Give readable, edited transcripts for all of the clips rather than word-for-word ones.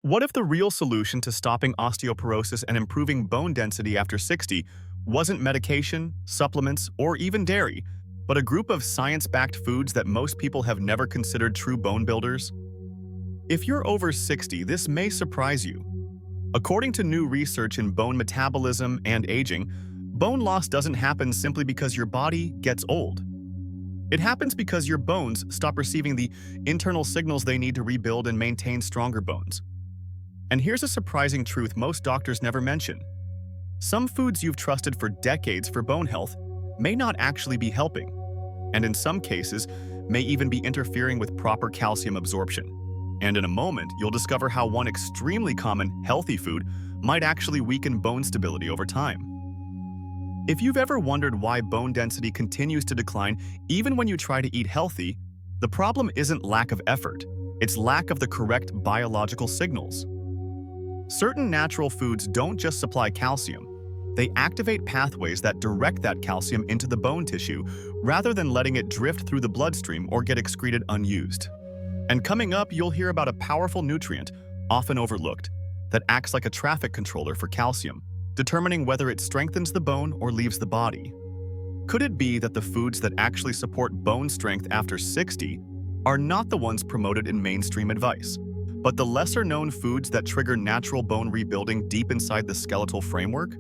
What if the real solution to stopping osteoporosis and improving bone density after 60 wasn't medication, supplements, or even dairy, but a group of science-backed foods that most people have never considered true bone builders? If you're over 60, this may surprise you. According to new research in bone metabolism and aging, bone loss doesn't happen simply because your body gets old. It happens because your bones stop receiving the internal signals they need to rebuild and maintain stronger bones. And here's a surprising truth most doctors never mention. Some foods you've trusted for decades for bone health may not actually be helping, and in some cases, may even be interfering with proper calcium absorption. And in a moment, you'll discover how one extremely common, healthy food might actually weaken bone stability over time. If you've ever wondered why bone density continues to decline even when you try to eat healthy, the problem isn't lack of effort, it's lack of the correct biological signals. Certain natural foods don't just supply calcium, they activate pathways that direct that calcium into the bone tissue rather than letting it drift through the bloodstream or get excreted unused. And coming up, you'll hear about a powerful nutrient, often overlooked, that acts like a traffic controller for calcium, determining whether it strengthens the bone or leaves the body. Could it be that the foods that actually support bone strength after 60 are not the ones promoted in mainstream advice, but the lesser-known foods that trigger natural bone rebuilding deep inside the skeletal framework?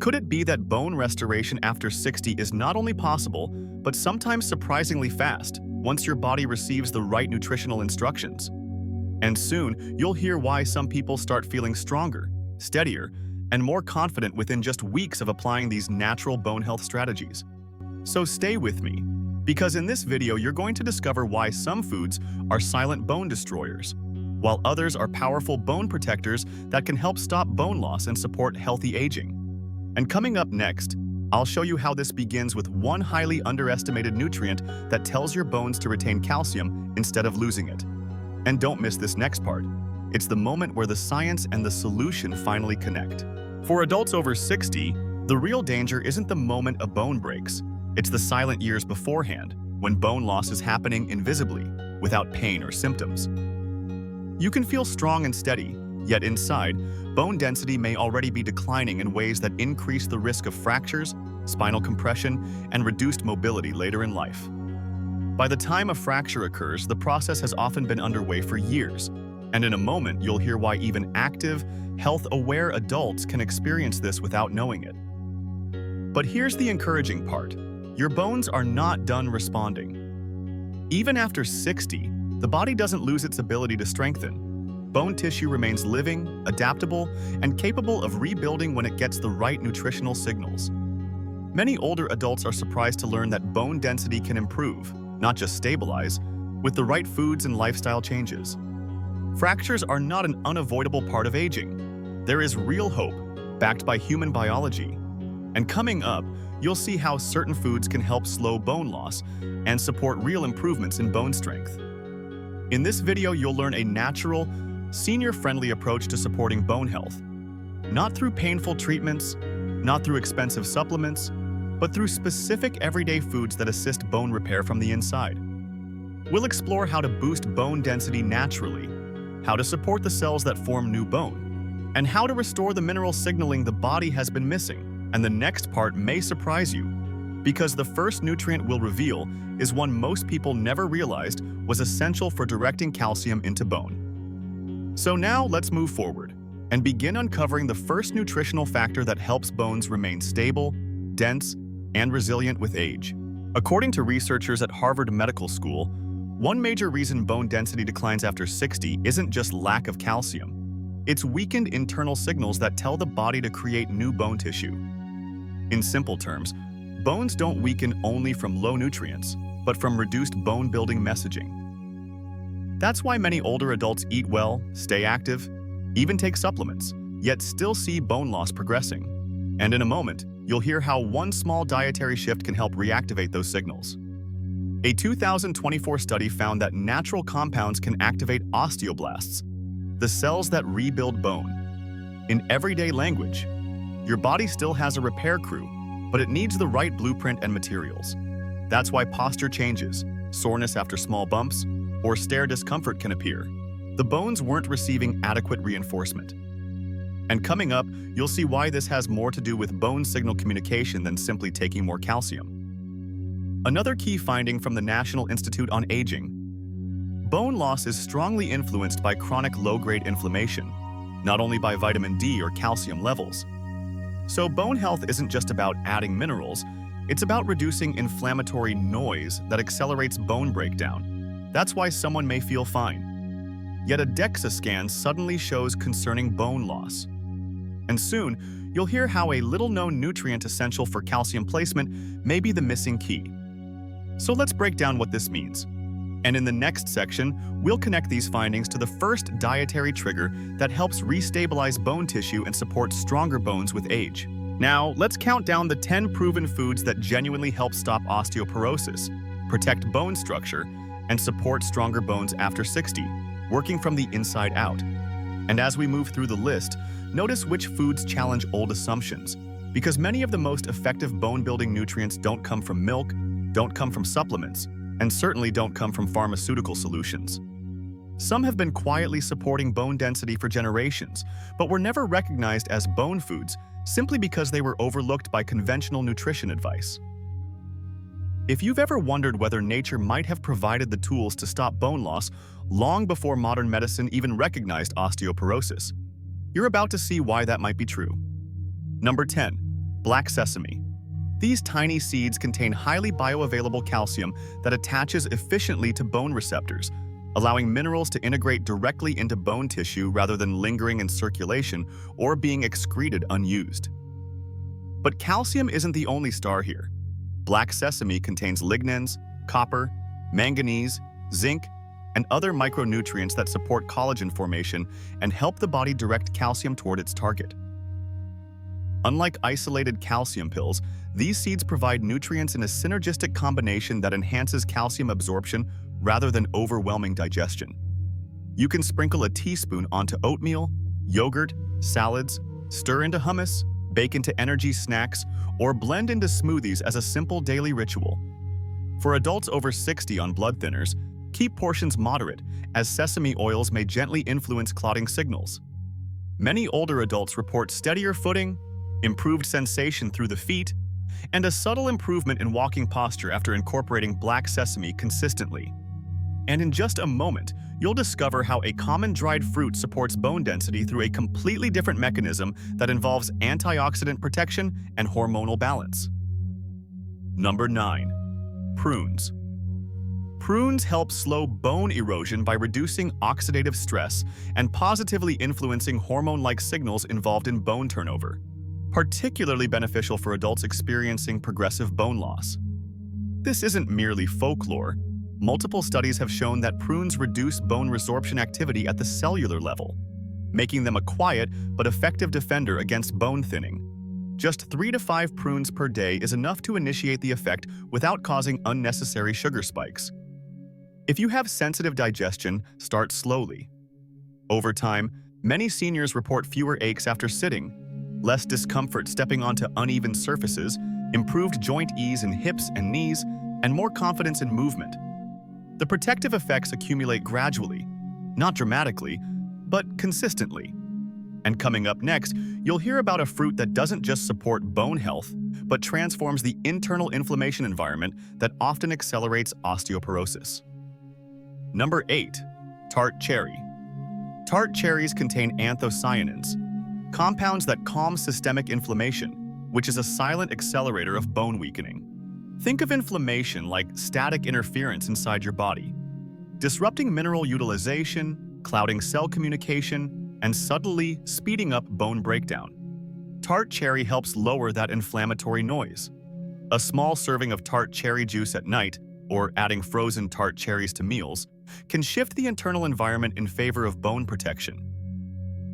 Could it be that bone restoration after 60 is not only possible, but sometimes surprisingly fast once your body receives the right nutritional instructions? And soon, you'll hear why some people start feeling stronger, steadier, and more confident within just weeks of applying these natural bone health strategies. So stay with me, because in this video you're going to discover why some foods are silent bone destroyers, while others are powerful bone protectors that can help stop bone loss and support healthy aging. And coming up next, I'll show you how this begins with one highly underestimated nutrient that tells your bones to retain calcium instead of losing it. And don't miss this next part. It's the moment where the science and the solution finally connect. For adults over 60, the real danger isn't the moment a bone breaks. It's the silent years beforehand, when bone loss is happening invisibly, without pain or symptoms. You can feel strong and steady, yet inside, bone density may already be declining in ways that increase the risk of fractures, spinal compression, and reduced mobility later in life. By the time a fracture occurs, the process has often been underway for years, and in a moment you'll hear why even active, health-aware adults can experience this without knowing it. But here's the encouraging part. Your bones are not done responding. Even after 60, the body doesn't lose its ability to strengthen. Bone tissue remains living, adaptable, and capable of rebuilding when it gets the right nutritional signals. Many older adults are surprised to learn that bone density can improve, not just stabilize, with the right foods and lifestyle changes. Fractures are not an unavoidable part of aging. There is real hope, backed by human biology. And coming up, you'll see how certain foods can help slow bone loss and support real improvements in bone strength. In this video, you'll learn a natural, senior-friendly approach to supporting bone health. Not through painful treatments, not through expensive supplements, but through specific everyday foods that assist bone repair from the inside. We'll explore how to boost bone density naturally, how to support the cells that form new bone, and how to restore the mineral signaling the body has been missing. And the next part may surprise you, because the first nutrient we'll reveal is one most people never realized was essential for directing calcium into bone. So now let's move forward and begin uncovering the first nutritional factor that helps bones remain stable, dense, and resilient with age. According to researchers at Harvard Medical School, one major reason bone density declines after 60 isn't just lack of calcium. It's weakened internal signals that tell the body to create new bone tissue. In simple terms, bones don't weaken only from low nutrients, but from reduced bone-building messaging. That's why many older adults eat well, stay active, even take supplements, yet still see bone loss progressing. And in a moment, you'll hear how one small dietary shift can help reactivate those signals. A 2024 study found that natural compounds can activate osteoblasts, the cells that rebuild bone. In everyday language, your body still has a repair crew, but it needs the right blueprint and materials. That's why posture changes, soreness after small bumps, or stair discomfort can appear. The bones weren't receiving adequate reinforcement. And coming up, you'll see why this has more to do with bone signal communication than simply taking more calcium. Another key finding from the National Institute on Aging: bone loss is strongly influenced by chronic low-grade inflammation, not only by vitamin D or calcium levels. So bone health isn't just about adding minerals, it's about reducing inflammatory noise that accelerates bone breakdown. That's why someone may feel fine, yet a DEXA scan suddenly shows concerning bone loss. And soon, you'll hear how a little-known nutrient essential for calcium placement may be the missing key. So let's break down what this means. And in the next section, we'll connect these findings to the first dietary trigger that helps restabilize bone tissue and support stronger bones with age. Now, let's count down the 10 proven foods that genuinely help stop osteoporosis, protect bone structure, and support stronger bones after 60, working from the inside out. And as we move through the list, notice which foods challenge old assumptions, because many of the most effective bone-building nutrients don't come from milk, don't come from supplements, and certainly don't come from pharmaceutical solutions. Some have been quietly supporting bone density for generations, but were never recognized as bone foods simply because they were overlooked by conventional nutrition advice. If you've ever wondered whether nature might have provided the tools to stop bone loss long before modern medicine even recognized osteoporosis, you're about to see why that might be true. Number 10. Black sesame. These tiny seeds contain highly bioavailable calcium that attaches efficiently to bone receptors, allowing minerals to integrate directly into bone tissue rather than lingering in circulation or being excreted unused. But calcium isn't the only star here. Black sesame contains lignans, copper, manganese, zinc, and other micronutrients that support collagen formation and help the body direct calcium toward its target. Unlike isolated calcium pills, these seeds provide nutrients in a synergistic combination that enhances calcium absorption rather than overwhelming digestion. You can sprinkle a teaspoon onto oatmeal, yogurt, salads, stir into hummus, bake into energy snacks, or blend into smoothies as a simple daily ritual. For adults over 60 on blood thinners, keep portions moderate, as sesame oils may gently influence clotting signals. Many older adults report steadier footing, improved sensation through the feet, and a subtle improvement in walking posture after incorporating black sesame consistently. And in just a moment, you'll discover how a common dried fruit supports bone density through a completely different mechanism that involves antioxidant protection and hormonal balance. Number 9. Prunes. Prunes help slow bone erosion by reducing oxidative stress and positively influencing hormone-like signals involved in bone turnover, particularly beneficial for adults experiencing progressive bone loss. This isn't merely folklore. Multiple studies have shown that prunes reduce bone resorption activity at the cellular level, making them a quiet but effective defender against bone thinning. Just 3 to 5 prunes per day is enough to initiate the effect without causing unnecessary sugar spikes. If you have sensitive digestion, start slowly. Over time, many seniors report fewer aches after sitting, less discomfort stepping onto uneven surfaces, improved joint ease in hips and knees, and more confidence in movement. The protective effects accumulate gradually, not dramatically, but consistently. And coming up next, you'll hear about a fruit that doesn't just support bone health, but transforms the internal inflammation environment that often accelerates osteoporosis. Number 8. Tart cherry. Tart cherries contain anthocyanins, compounds that calm systemic inflammation, which is a silent accelerator of bone weakening. Think of inflammation like static interference inside your body, disrupting mineral utilization, clouding cell communication, and subtly speeding up bone breakdown. Tart cherry helps lower that inflammatory noise. A small serving of tart cherry juice at night, or adding frozen tart cherries to meals, can shift the internal environment in favor of bone protection.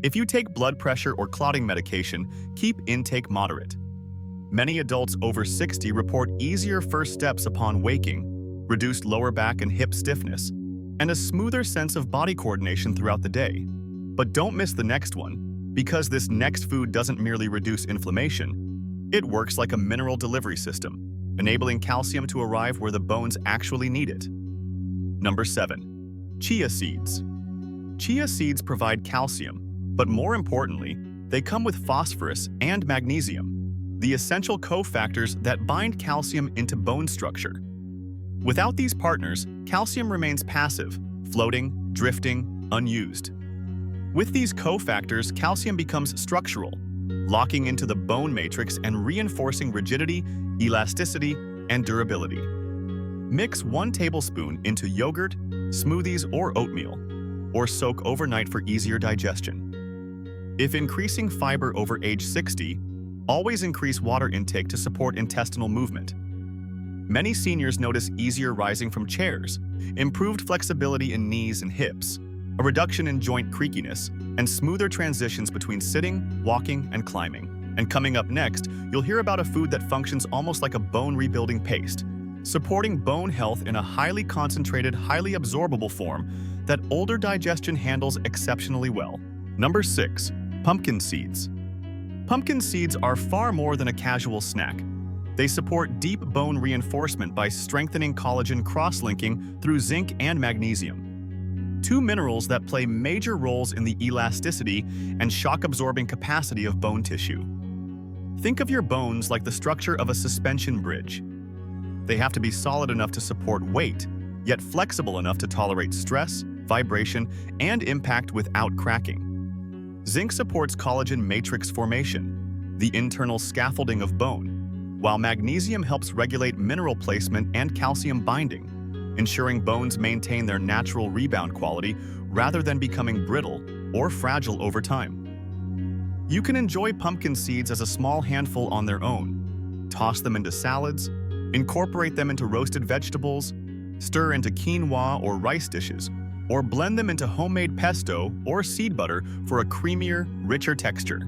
If you take blood pressure or clotting medication, keep intake moderate. Many adults over 60 report easier first steps upon waking, reduced lower back and hip stiffness, and a smoother sense of body coordination throughout the day. But don't miss the next one, because this next food doesn't merely reduce inflammation, it works like a mineral delivery system, enabling calcium to arrive where the bones actually need it. Number 7. Chia seeds. Chia seeds provide calcium, but more importantly, they come with phosphorus and magnesium, the essential cofactors that bind calcium into bone structure. Without these partners, calcium remains passive, floating, drifting, unused. With these cofactors, calcium becomes structural, locking into the bone matrix and reinforcing rigidity, elasticity, and durability. Mix 1 tablespoon into yogurt, smoothies, or oatmeal, or soak overnight for easier digestion. If increasing fiber over age 60, always increase water intake to support intestinal movement. Many seniors notice easier rising from chairs, improved flexibility in knees and hips, a reduction in joint creakiness, and smoother transitions between sitting, walking, and climbing. And coming up next, you'll hear about a food that functions almost like a bone-rebuilding paste, supporting bone health in a highly concentrated, highly absorbable form that older digestion handles exceptionally well. Number 6. Pumpkin seeds. Pumpkin seeds are far more than a casual snack. They support deep bone reinforcement by strengthening collagen cross-linking through zinc and magnesium, 2 minerals that play major roles in the elasticity and shock-absorbing capacity of bone tissue. Think of your bones like the structure of a suspension bridge. They have to be solid enough to support weight, yet flexible enough to tolerate stress, vibration, and impact without cracking. Zinc supports collagen matrix formation, the internal scaffolding of bone, while magnesium helps regulate mineral placement and calcium binding, ensuring bones maintain their natural rebound quality rather than becoming brittle or fragile over time. You can enjoy pumpkin seeds as a small handful on their own, toss them into salads, incorporate them into roasted vegetables, stir into quinoa or rice dishes, or blend them into homemade pesto or seed butter for a creamier, richer texture.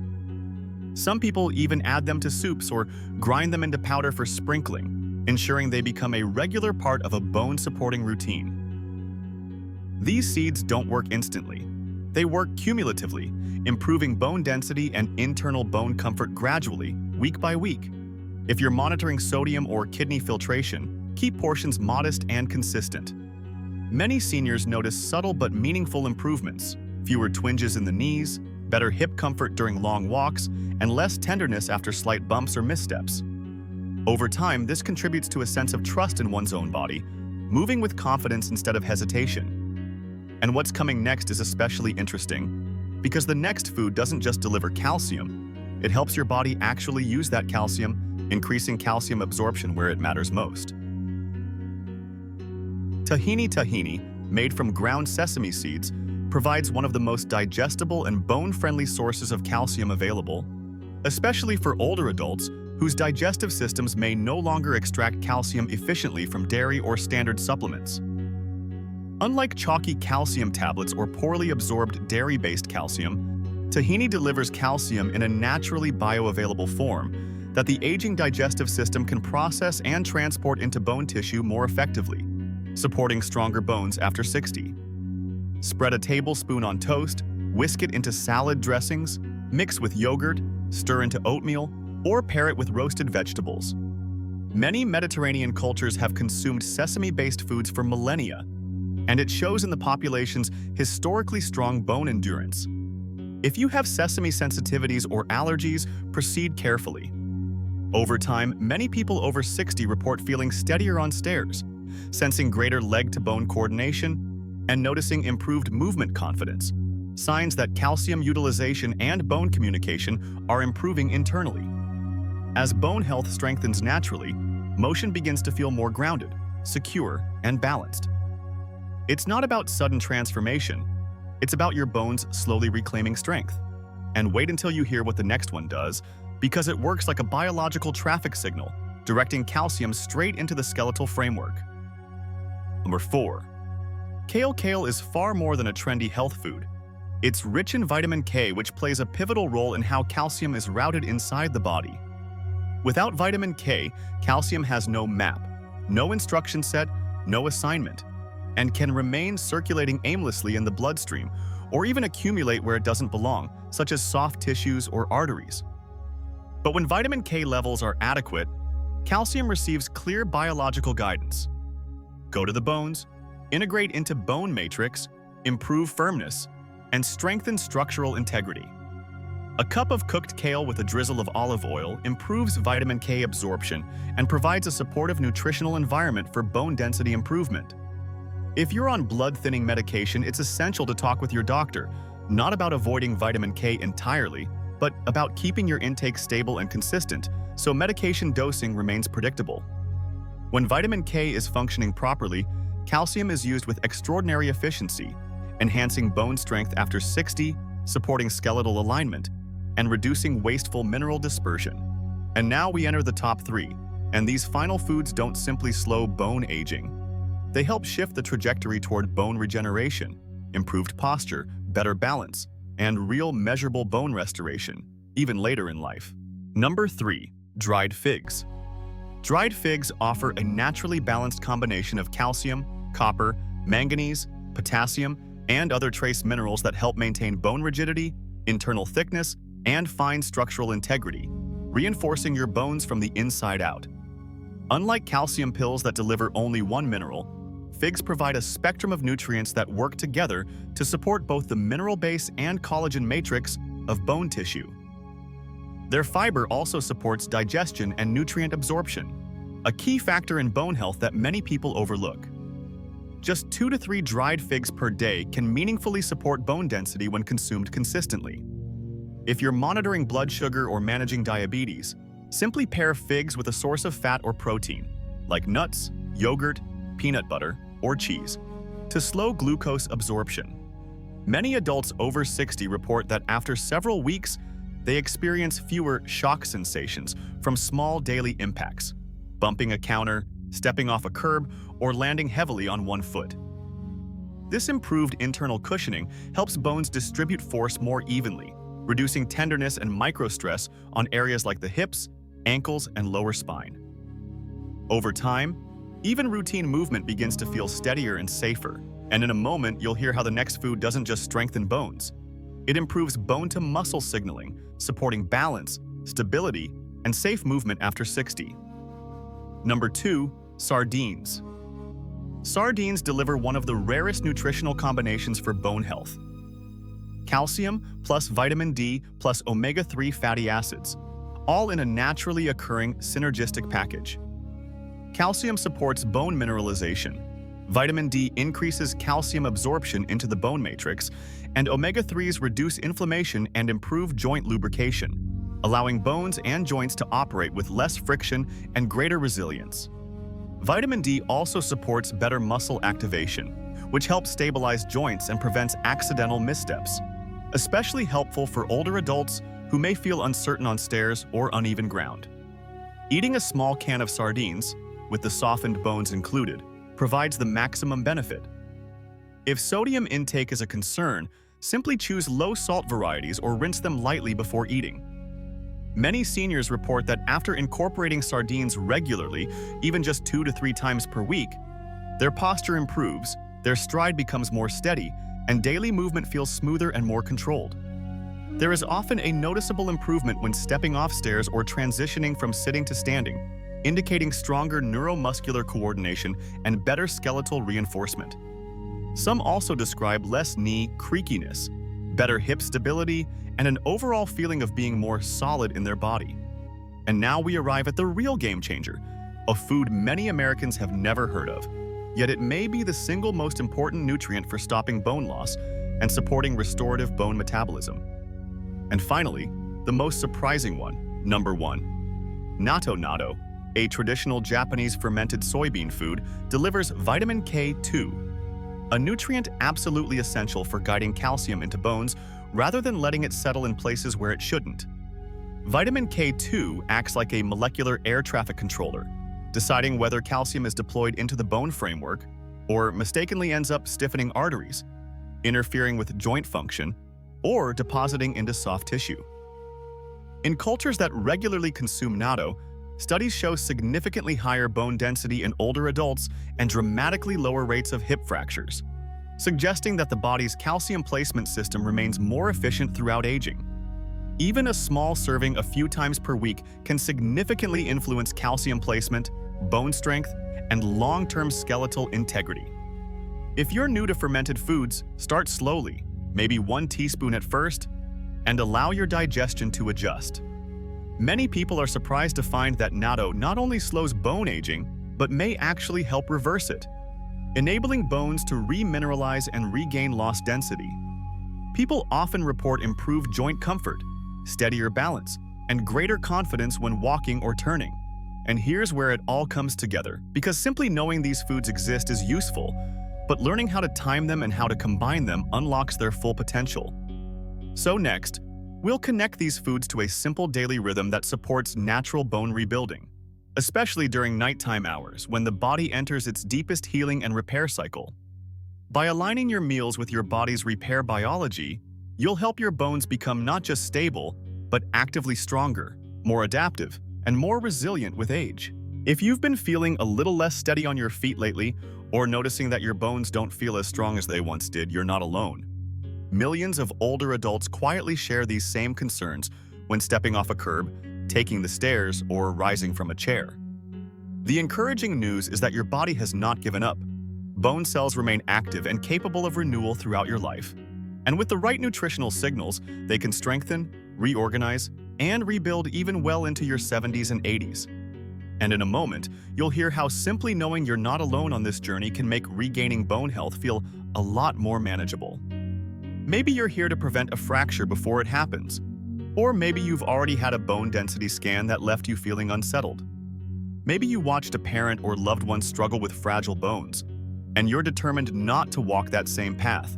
Some people even add them to soups or grind them into powder for sprinkling, ensuring they become a regular part of a bone-supporting routine. These seeds don't work instantly. They work cumulatively, improving bone density and internal bone comfort gradually, week by week. If you're monitoring sodium or kidney filtration, keep portions modest and consistent. Many seniors notice subtle but meaningful improvements: fewer twinges in the knees, better hip comfort during long walks, and less tenderness after slight bumps or missteps. Over time, this contributes to a sense of trust in one's own body, moving with confidence instead of hesitation. And what's coming next is especially interesting, because the next food doesn't just deliver calcium, it helps your body actually use that calcium, increasing calcium absorption where it matters most. Tahini, made from ground sesame seeds, provides one of the most digestible and bone-friendly sources of calcium available, especially for older adults whose digestive systems may no longer extract calcium efficiently from dairy or standard supplements. Unlike chalky calcium tablets or poorly absorbed dairy-based calcium, tahini delivers calcium in a naturally bioavailable form that the aging digestive system can process and transport into bone tissue more effectively, supporting stronger bones after 60. Spread a tablespoon on toast, whisk it into salad dressings, mix with yogurt, stir into oatmeal, or pair it with roasted vegetables. Many Mediterranean cultures have consumed sesame-based foods for millennia, and it shows in the population's historically strong bone endurance. If you have sesame sensitivities or allergies, proceed carefully. Over time, many people over 60 report feeling steadier on stairs, sensing greater leg-to-bone coordination, and noticing improved movement confidence, signs that calcium utilization and bone communication are improving internally. As bone health strengthens naturally, motion begins to feel more grounded, secure, and balanced. It's not about sudden transformation, it's about your bones slowly reclaiming strength. And wait until you hear what the next one does, because it works like a biological traffic signal, directing calcium straight into the skeletal framework. Number 4. Kale is far more than a trendy health food. It's rich in vitamin K, which plays a pivotal role in how calcium is routed inside the body. Without vitamin K, calcium has no map, no instruction set, no assignment, and can remain circulating aimlessly in the bloodstream or even accumulate where it doesn't belong, such as soft tissues or arteries. But when vitamin K levels are adequate, calcium receives clear biological guidance. Go to the bones, integrate into bone matrix, improve firmness, and strengthen structural integrity. A cup of cooked kale with a drizzle of olive oil improves vitamin K absorption and provides a supportive nutritional environment for bone density improvement. If you're on blood-thinning medication, it's essential to talk with your doctor, not about avoiding vitamin K entirely, but about keeping your intake stable and consistent so medication dosing remains predictable. When vitamin K is functioning properly, calcium is used with extraordinary efficiency, enhancing bone strength after 60, supporting skeletal alignment, and reducing wasteful mineral dispersion. And now we enter the top 3, and these final foods don't simply slow bone aging. They help shift the trajectory toward bone regeneration, improved posture, better balance, and real measurable bone restoration, even later in life. Number 3. Dried figs. Dried figs offer a naturally balanced combination of calcium, copper, manganese, potassium, and other trace minerals that help maintain bone rigidity, internal thickness, and fine structural integrity, reinforcing your bones from the inside out. Unlike calcium pills that deliver only one mineral, figs provide a spectrum of nutrients that work together to support both the mineral base and collagen matrix of bone tissue. Their fiber also supports digestion and nutrient absorption, a key factor in bone health that many people overlook. Just 2 to 3 dried figs per day can meaningfully support bone density when consumed consistently. If you're monitoring blood sugar or managing diabetes, simply pair figs with a source of fat or protein, like nuts, yogurt, peanut butter, or cheese, to slow glucose absorption. Many adults over 60 report that after several weeks, they experience fewer shock sensations from small daily impacts, bumping a counter, stepping off a curb, or landing heavily on one foot. This improved internal cushioning helps bones distribute force more evenly, reducing tenderness and microstress on areas like the hips, ankles, and lower spine. Over time, even routine movement begins to feel steadier and safer, and in a moment you'll hear how the next food doesn't just strengthen bones. It improves bone-to-muscle signaling, supporting balance, stability, and safe movement after 60. Number 2. Sardines. Sardines deliver one of the rarest nutritional combinations for bone health. Calcium plus vitamin D plus omega-3 fatty acids, all in a naturally occurring synergistic package. Calcium supports bone mineralization, vitamin D increases calcium absorption into the bone matrix, and omega-3s reduce inflammation and improve joint lubrication, allowing bones and joints to operate with less friction and greater resilience. Vitamin D also supports better muscle activation, which helps stabilize joints and prevents accidental missteps, especially helpful for older adults who may feel uncertain on stairs or uneven ground. Eating a small can of sardines, with the softened bones included, provides the maximum benefit. If sodium intake is a concern, simply choose low-salt varieties or rinse them lightly before eating. Many seniors report that after incorporating sardines regularly, even just 2 to 3 times per week, their posture improves, their stride becomes more steady, and daily movement feels smoother and more controlled. There is often a noticeable improvement when stepping off stairs or transitioning from sitting to standing, indicating stronger neuromuscular coordination and better skeletal reinforcement. Some also describe less knee creakiness, better hip stability, and an overall feeling of being more solid in their body. And now we arrive at the real game changer, a food many Americans have never heard of. Yet it may be the single most important nutrient for stopping bone loss and supporting restorative bone metabolism. And finally, the most surprising one, number 1. Natto, a traditional Japanese fermented soybean food, delivers vitamin K2, a nutrient absolutely essential for guiding calcium into bones rather than letting it settle in places where it shouldn't. Vitamin K2 acts like a molecular air traffic controller, deciding whether calcium is deployed into the bone framework or mistakenly ends up stiffening arteries, interfering with joint function, or depositing into soft tissue. In cultures that regularly consume natto, studies show significantly higher bone density in older adults and dramatically lower rates of hip fractures, suggesting that the body's calcium placement system remains more efficient throughout aging. Even a small serving a few times per week can significantly influence calcium placement, bone strength, and long-term skeletal integrity. If you're new to fermented foods, start slowly. maybe 1 teaspoon at first, and allow your digestion to adjust. Many people are surprised to find that natto not only slows bone aging, but may actually help reverse it, enabling bones to remineralize and regain lost density. People often report improved joint comfort, steadier balance, and greater confidence when walking or turning. And here's where it all comes together, because simply knowing these foods exist is useful, but learning how to time them and how to combine them unlocks their full potential. So next, we'll connect these foods to a simple daily rhythm that supports natural bone rebuilding, especially during nighttime hours when the body enters its deepest healing and repair cycle. By aligning your meals with your body's repair biology, you'll help your bones become not just stable, but actively stronger, more adaptive, and more resilient with age. If you've been feeling a little less steady on your feet lately, or noticing that your bones don't feel as strong as they once did, you're not alone. Millions of older adults quietly share these same concerns when stepping off a curb, taking the stairs, or rising from a chair. The encouraging news is that your body has not given up. Bone cells remain active and capable of renewal throughout your life. And with the right nutritional signals, they can strengthen, reorganize, and rebuild even well into your 70s and 80s. And in a moment, you'll hear how simply knowing you're not alone on this journey can make regaining bone health feel a lot more manageable. Maybe you're here to prevent a fracture before it happens. Or maybe you've already had a bone density scan that left you feeling unsettled. Maybe you watched a parent or loved one struggle with fragile bones, and you're determined not to walk that same path.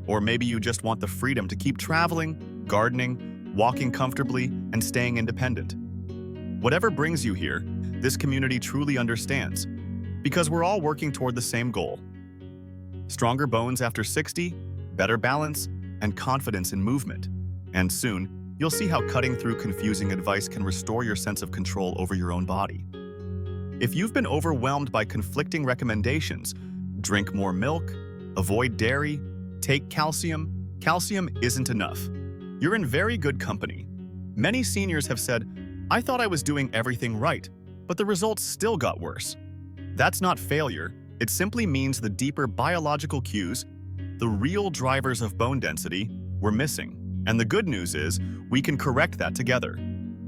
Or maybe you just want the freedom to keep traveling, gardening, walking comfortably, and staying independent. Whatever brings you here, this community truly understands, because we're all working toward the same goal. Stronger bones after 60, better balance, and confidence in movement. And soon, you'll see how cutting through confusing advice can restore your sense of control over your own body. If you've been overwhelmed by conflicting recommendations, drink more milk, avoid dairy, take calcium isn't enough. You're in very good company. Many seniors have said, "I thought I was doing everything right, but the results still got worse." That's not failure. It simply means the deeper biological cues, the real drivers of bone density, were missing. And the good news is, we can correct that together.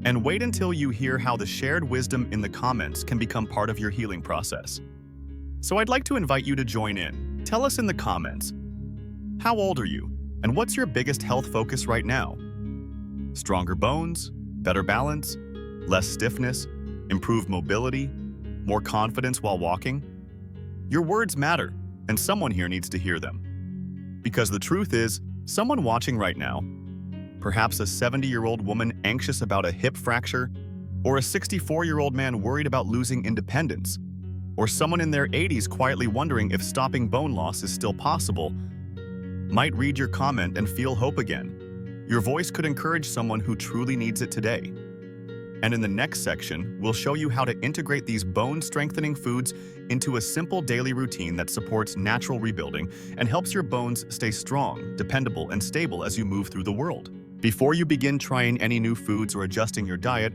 And wait until you hear how the shared wisdom in the comments can become part of your healing process. So I'd like to invite you to join in. Tell us in the comments, how old are you? And what's your biggest health focus right now? Stronger bones, better balance, less stiffness, improved mobility, more confidence while walking? Your words matter, and someone here needs to hear them. Because the truth is, someone watching right now, perhaps a 70-year-old woman anxious about a hip fracture, or a 64-year-old man worried about losing independence, or someone in their 80s quietly wondering if stopping bone loss is still possible, might read your comment and feel hope again. Your voice could encourage someone who truly needs it today. And in the next section, we'll show you how to integrate these bone-strengthening foods into a simple daily routine that supports natural rebuilding and helps your bones stay strong, dependable, and stable as you move through the world. Before you begin trying any new foods or adjusting your diet,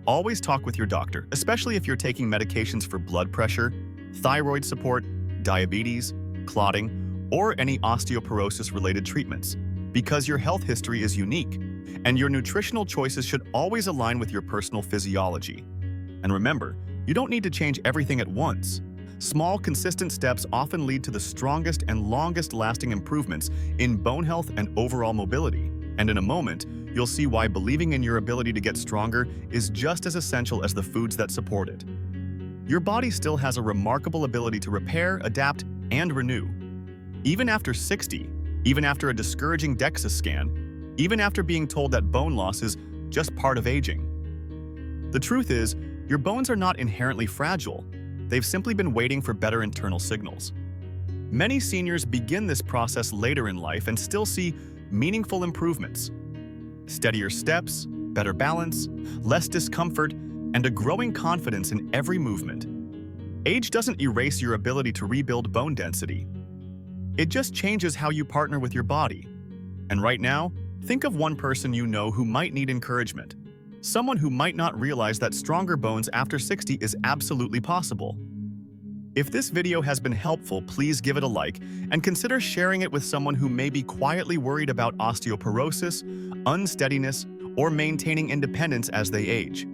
always talk with your doctor, especially if you're taking medications for blood pressure, thyroid support, diabetes, clotting, or any osteoporosis-related treatments, because your health history is unique, and your nutritional choices should always align with your personal physiology. And remember, you don't need to change everything at once. Small, consistent steps often lead to the strongest and longest-lasting improvements in bone health and overall mobility. And in a moment, you'll see why believing in your ability to get stronger is just as essential as the foods that support it. Your body still has a remarkable ability to repair, adapt, and renew. Even after 60, even after a discouraging DEXA scan, even after being told that bone loss is just part of aging. The truth is, your bones are not inherently fragile. They've simply been waiting for better internal signals. Many seniors begin this process later in life and still see meaningful improvements. Steadier steps, better balance, less discomfort, and a growing confidence in every movement. Age doesn't erase your ability to rebuild bone density. It just changes how you partner with your body. And right now, think of one person you know who might need encouragement. Someone who might not realize that stronger bones after 60 is absolutely possible. If this video has been helpful, please give it a like and consider sharing it with someone who may be quietly worried about osteoporosis, unsteadiness, or maintaining independence as they age.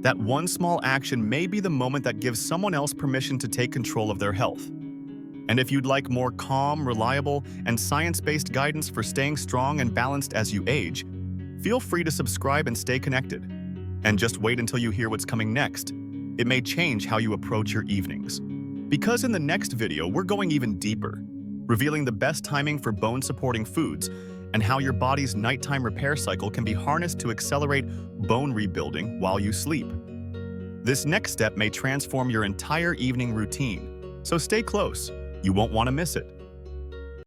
That one small action may be the moment that gives someone else permission to take control of their health. And if you'd like more calm, reliable, and science-based guidance for staying strong and balanced as you age, feel free to subscribe and stay connected. And just wait until you hear what's coming next. It may change how you approach your evenings. Because in the next video, we're going even deeper, revealing the best timing for bone-supporting foods and how your body's nighttime repair cycle can be harnessed to accelerate bone rebuilding while you sleep. This next step may transform your entire evening routine, so stay close. You won't want to miss it.